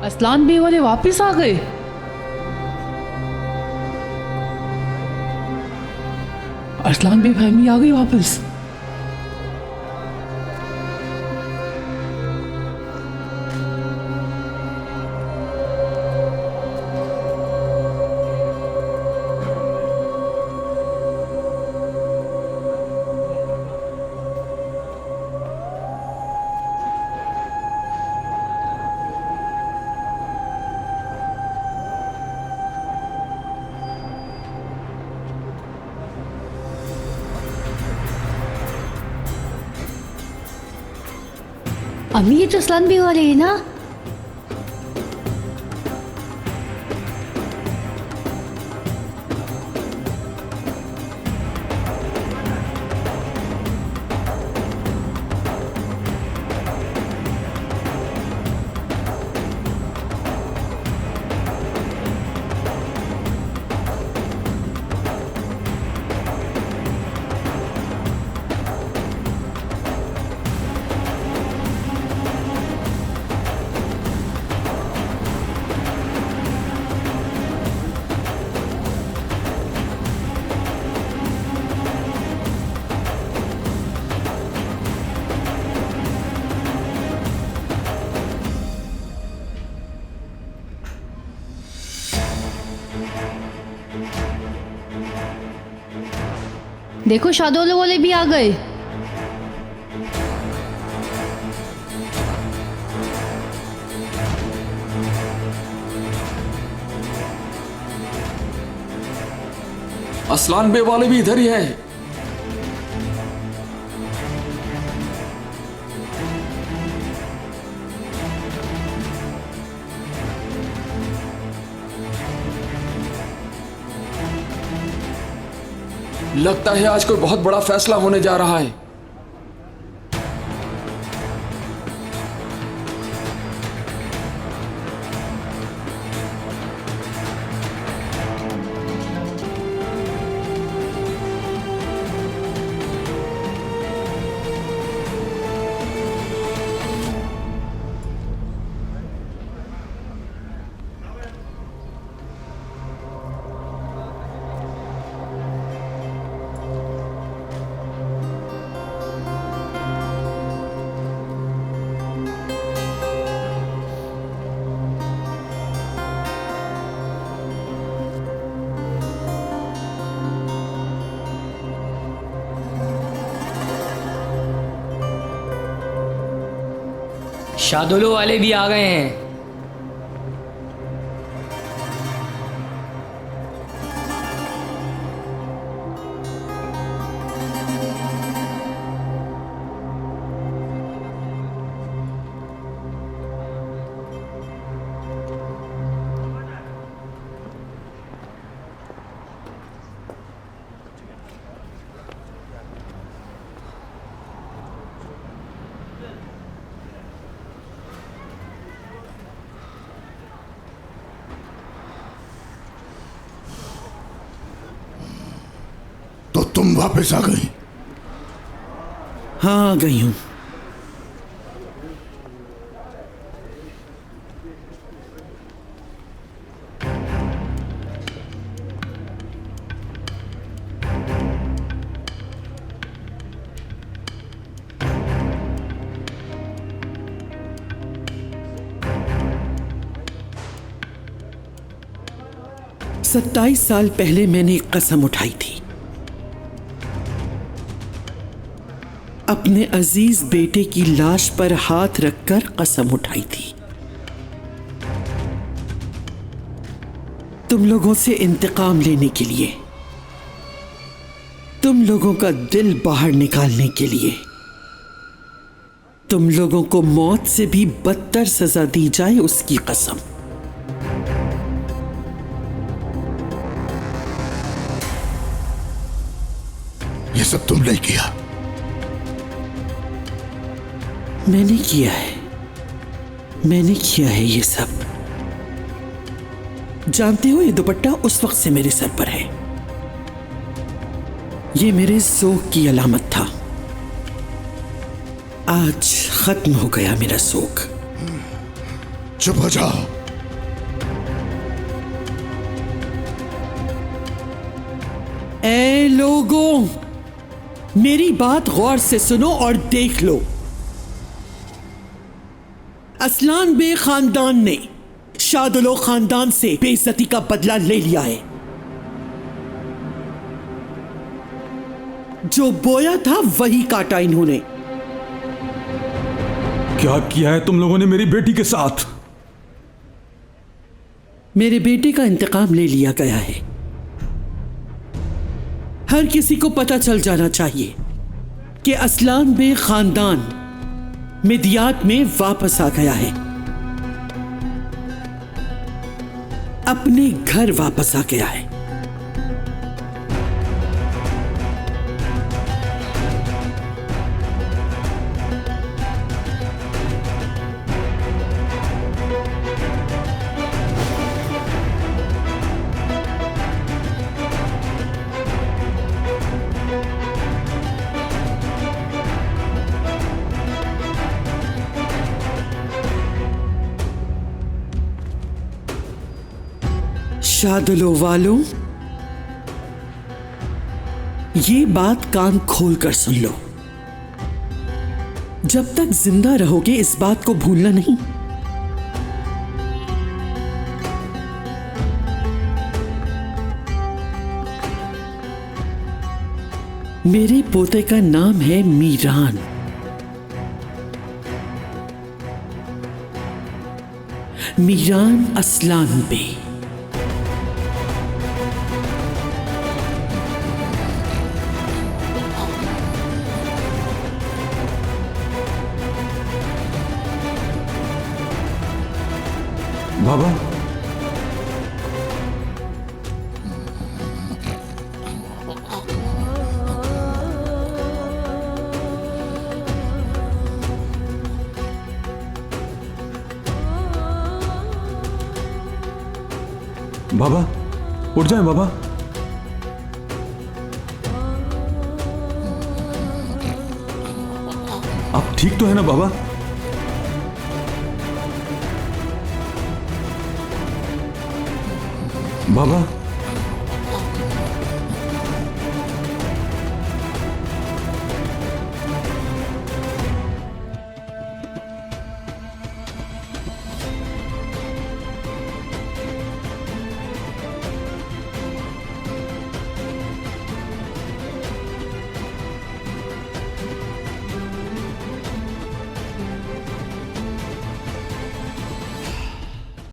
असलान बे वाले वापस आ गए। असलान बे फैमिली आ गई वापस। अम्मी ये तो असलान बे वाले हैं ना। देखो शादोले वाले भी आ गए। असलान बे वाले भी इधर ही हैं। लगता है आज कोई बहुत बड़ा फैसला होने जा रहा है। शादुलो वाले भी आ गए हैं। तो तुम वापस आ गई? हाँ, आ गई हूं। सत्ताईस साल पहले मैंने एक कसम उठाई थी। अपने अजीज बेटे की लाश पर हाथ रखकर कसम उठाई थी। तुम लोगों से इंतकाम लेने के लिए, तुम लोगों का दिल बाहर निकालने के लिए, तुम लोगों को मौत से भी बदतर सजा दी जाए उसकी कसम। ये सब तुमने किया? मैंने किया है, मैंने किया है ये सब। जानते हो, ये दुपट्टा उस वक्त से मेरे सर पर है। ये मेरे ज़ोक की अलामत था। आज खत्म हो गया मेरा शोक। चुप हो जा। ए लोगों, मेरी बात गौर से सुनो और देख लो। असलान बे खानदान ने शादुलो खानदान से बेइज्जती का बदला ले लिया है। जो बोया था वही काटा इन्होंने। क्या किया है तुम लोगों ने मेरी बेटी के साथ? मेरे बेटे का इंतकाम ले लिया गया है। हर किसी को पता चल जाना चाहिए कि असलान बे खानदान मिदियात में वापस आ गया है, अपने घर वापस आ गया है। शादुलो वालों, ये बात कान खोल कर सुन लो। जब तक जिंदा रहोगे इस बात को भूलना नहीं। मेरे पोते का नाम है मीरान। मीरान असलान बे। बाबा, बाबा उठ जाए बाबा। आप ठीक तो है ना बाबा? बाबा